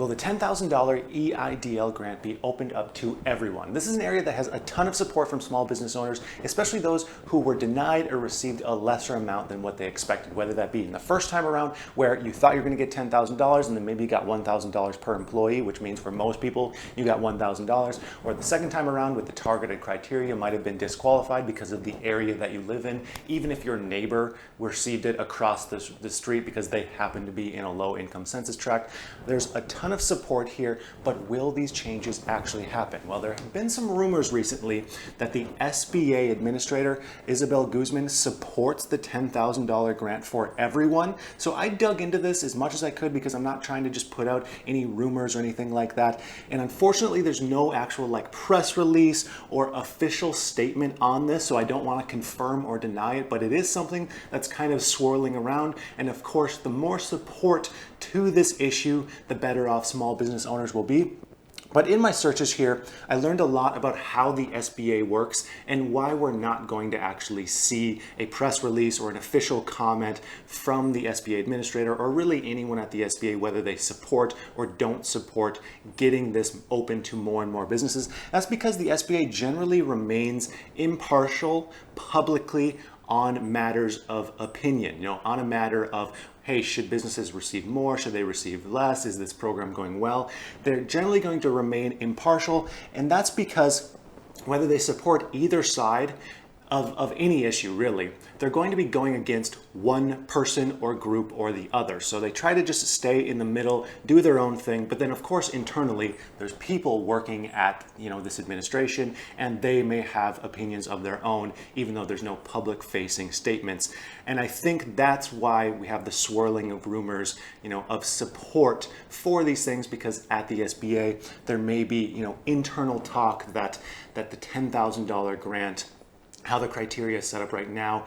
Will the $10,000 EIDL grant be opened up to everyone? This is an area that has a ton of support from small business owners, especially those who were denied or received a lesser amount than what they expected, whether that be in the first time around where you thought you were going to get $10,000 and then maybe you got $1,000 per employee, which means for most people you got $1,000, or the second time around with the targeted criteria might have been disqualified because of the area that you live in, even if your neighbor received it across the street because they happen to be in a low income census tract. There's a ton of support here, but will these changes actually happen? Well, there have been some rumors recently that the SBA administrator, Isabel Guzman, supports the $10,000 grant for everyone. So I dug into this as much as I could because I'm not trying to just put out any rumors or anything like that. And unfortunately, there's no actual press release or official statement on this, so I don't want to confirm or deny it, but it is something that's kind of swirling around. And of course, the more support to this issue, the better off small business owners will be. But in my searches here, I learned a lot about how the SBA works and why we're not going to actually see a press release or an official comment from the SBA administrator or really anyone at the SBA, whether they support or don't support getting this open to more and more businesses. That's because the SBA generally remains impartial publicly on matters of opinion, on a matter of, hey, should businesses receive more? Should they receive less? Is this program going well? They're generally going to remain impartial, and that's because whether they support either side of any issue, really, they're going to be going against one person or group or the other. So they try to just stay in the middle, do their own thing, but then of course internally there's people working at this administration, and they may have opinions of their own, even though there's no public facing statements. And I think that's why we have the swirling of rumors, of support for these things, because at the SBA there may be internal talk that the $10,000 grant, how the criteria is set up right now,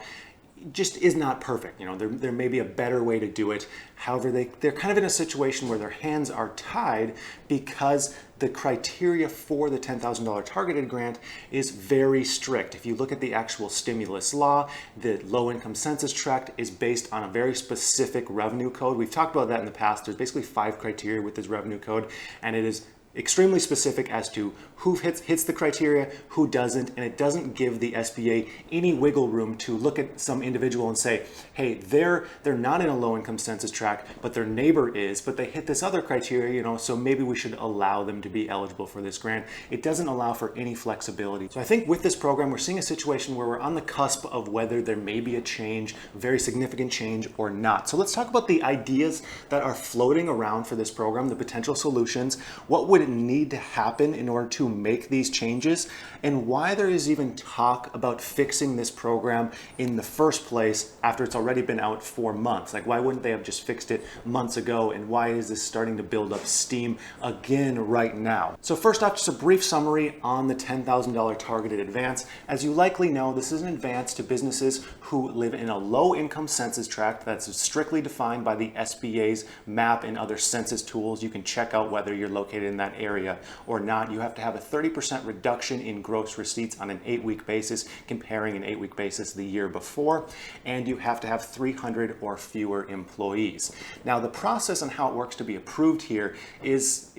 just is not perfect. There may be a better way to do it. However, they're kind of in a situation where their hands are tied because the criteria for the $10,000 targeted grant is very strict. If you look at the actual stimulus law, the low-income census tract is based on a very specific revenue code. We've talked about that in the past. There's basically 5 criteria with this revenue code, and it is extremely specific as to who hits the criteria, who doesn't, and it doesn't give the SBA any wiggle room to look at some individual and say, hey, they're not in a low-income census tract, but their neighbor is, but they hit this other criteria, so maybe we should allow them to be eligible for this grant. It doesn't allow for any flexibility. So I think with this program, we're seeing a situation where we're on the cusp of whether there may be a change, a very significant change, or not. So let's talk about the ideas that are floating around for this program, the potential solutions, what would need to happen in order to make these changes, and why there is even talk about fixing this program in the first place after it's already been out for months. Why wouldn't they have just fixed it months ago, and why is this starting to build up steam again right now? So first off, just a brief summary on the $10,000 targeted advance. As you likely know, this is an advance to businesses who live in a low-income census tract that's strictly defined by the SBA's map and other census tools. You can check out whether you're located in that area or not. You have to have a 30% reduction in gross receipts on an 8-week basis, comparing an 8-week basis the year before, and you have to have 300 or fewer employees. Now, the process on how it works to be approved here is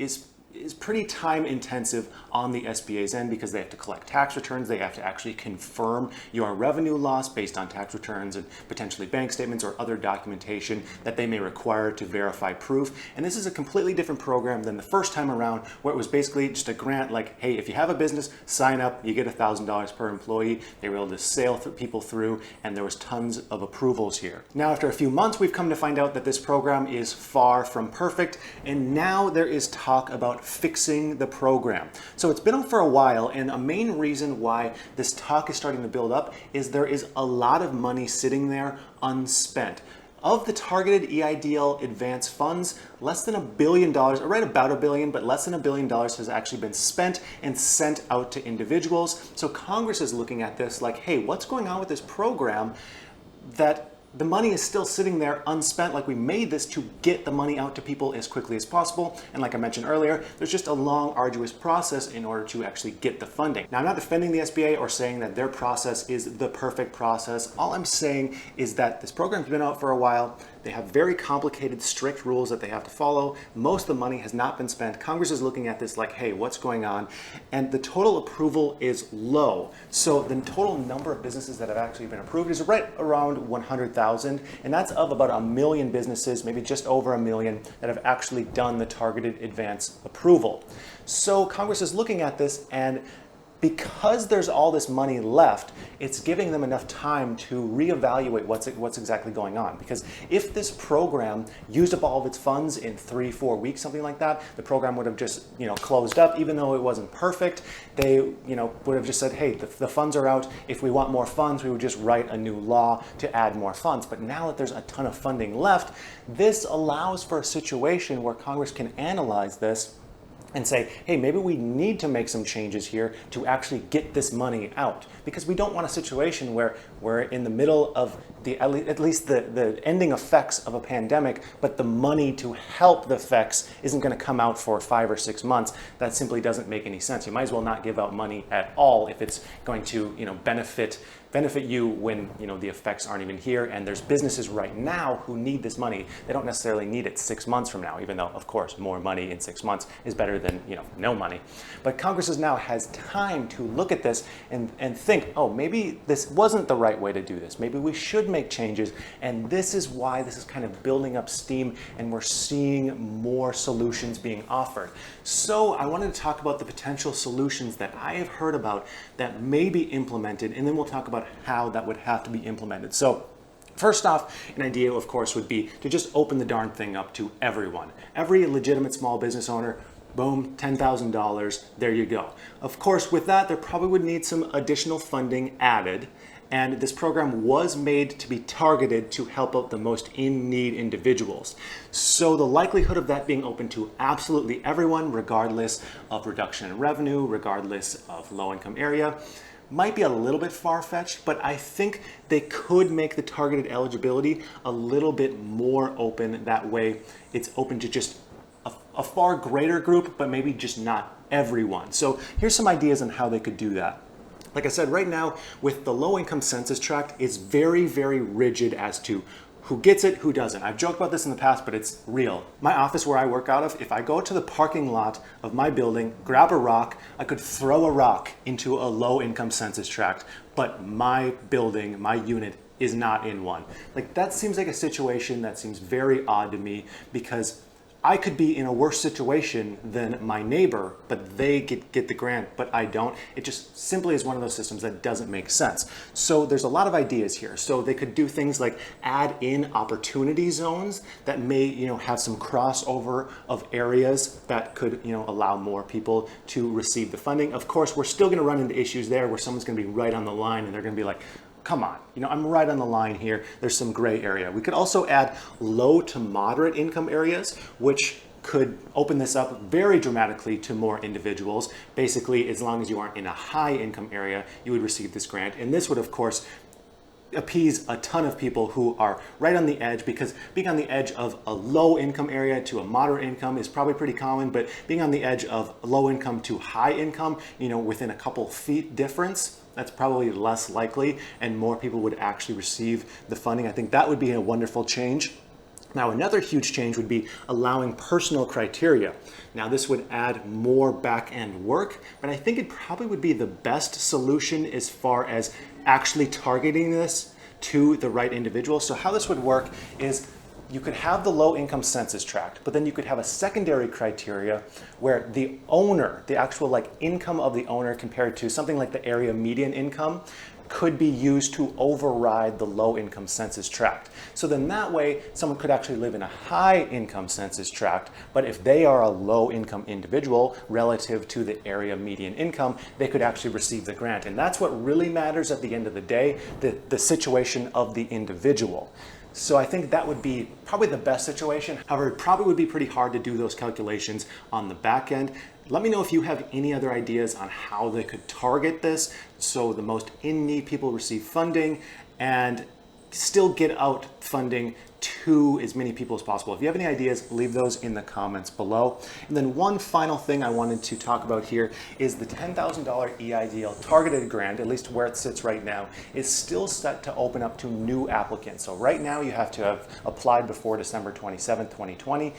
pretty time intensive on the SBA's end, because they have to collect tax returns. They have to actually confirm your revenue loss based on tax returns and potentially bank statements or other documentation that they may require to verify proof. And this is a completely different program than the first time around, where it was basically just a grant hey, if you have a business, sign up, you get $1,000 per employee. They were able to sail people through, and there was tons of approvals here. Now, after a few months, we've come to find out that this program is far from perfect, and now there is talk about fixing the program. So it's been on for a while, and a main reason why this talk is starting to build up is there is a lot of money sitting there unspent. Of the targeted EIDL advance funds, less than $1 billion, or right about $1 billion, but less than $1 billion has actually been spent and sent out to individuals. So Congress is looking at this hey, what's going on with this program that the money is still sitting there unspent? We made this to get the money out to people as quickly as possible. And like I mentioned earlier, there's just a long, arduous process in order to actually get the funding. Now, I'm not defending the SBA or saying that their process is the perfect process. All I'm saying is that this program's been out for a while. They have very complicated, strict rules that they have to follow. Most of the money has not been spent. Congress is looking at this like, hey, what's going on? And the total approval is low. So the total number of businesses that have actually been approved is right around 100,000. And that's of about 1 million businesses, maybe just over 1 million, that have actually done the targeted advance approval. So Congress is looking at this, and because there's all this money left, it's giving them enough time to reevaluate what's exactly going on. Because if this program used up all of its funds in 3-4 weeks, something like that, the program would have just closed up. Even though it wasn't perfect, they would have just said, hey, the funds are out. If we want more funds, we would just write a new law to add more funds. But now that there's a ton of funding left, this allows for a situation where Congress can analyze this and say, hey, maybe we need to make some changes here to actually get this money out. Because we don't want a situation where we're in the middle of at least the ending effects of a pandemic, but the money to help the effects isn't going to come out for 5 or 6 months. That simply doesn't make any sense. You might as well not give out money at all if it's going to benefit you when the effects aren't even here. And there's businesses right now who need this money. They don't necessarily need it 6 months from now, even though of course more money in 6 months is better than no money. But Congress now has time to look at this and think, oh, maybe this wasn't the right way to do this. Maybe we should make changes. And this is why this is kind of building up steam, and we're seeing more solutions being offered. So I wanted to talk about the potential solutions that I have heard about that may be implemented, and then we'll talk about how that would have to be implemented. So first off, an idea, of course, would be to just open the darn thing up to everyone. Every legitimate small business owner, boom, $10,000, there you go. Of course, with that, there probably would need some additional funding added. And this program was made to be targeted to help out the most in-need individuals. So the likelihood of that being open to absolutely everyone, regardless of reduction in revenue, regardless of low-income area, might be a little bit far-fetched, but I think they could make the targeted eligibility a little bit more open. That way it's open to just a far greater group, but maybe just not everyone. So here's some ideas on how they could do that. Like I said, right now with the low-income census tract, it's very, very rigid as to who gets it, who doesn't. I've joked about this in the past, but it's real. My office where I work out of, if I go to the parking lot of my building, grab a rock, I could throw a rock into a low-income census tract, but my building, my unit, is not in one. Like, that seems like a situation that seems very odd to me, because I could be in a worse situation than my neighbor, but they get the grant, but I don't. It just simply is one of those systems that doesn't make sense. So there's a lot of ideas here. So they could do things like add in opportunity zones that may, have some crossover of areas that could, allow more people to receive the funding. Of course, we're still going to run into issues there where someone's going to be right on the line and they're going to be like, come on, I'm right on the line here. There's some gray area. We could also add low to moderate income areas, which could open this up very dramatically to more individuals. Basically, as long as you aren't in a high income area, you would receive this grant. And this would, of course, appease a ton of people who are right on the edge, because being on the edge of a low income area to a moderate income is probably pretty common, but being on the edge of low income to high income, within a couple feet difference, that's probably less likely, and more people would actually receive the funding. I think that would be a wonderful change. Now, another huge change would be allowing personal criteria. Now, this would add more back-end work, but I think it probably would be the best solution as far as actually targeting this to the right individual. So how this would work is you could have the low income census tract, but then you could have a secondary criteria where the owner, the actual income of the owner compared to something like the area median income, could be used to override the low income census tract. So then that way someone could actually live in a high income census tract, but if they are a low income individual relative to the area median income, they could actually receive the grant. And that's what really matters at the end of the day, the situation of the individual. So I think that would be probably the best situation. However, it probably would be pretty hard to do those calculations on the back end. Let me know if you have any other ideas on how they could target this so the most in-need people receive funding and still get out funding to as many people as possible. If you have any ideas, leave those in the comments below. And then one final thing I wanted to talk about here is the $10,000 EIDL targeted grant, at least where it sits right now, is still set to open up to new applicants. So right now you have to have applied before December 27, 2020.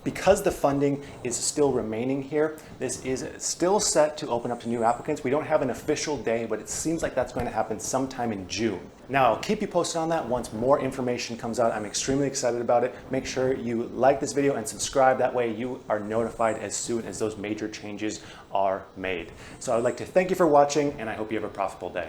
Because the funding is still remaining here, this is still set to open up to new applicants. We don't have an official day, but it seems like that's going to happen sometime in June. Now, I'll keep you posted on that once more information comes out. I'm extremely excited about it. Make sure you like this video and subscribe. That way you are notified as soon as those major changes are made. So I'd like to thank you for watching, and I hope you have a profitable day.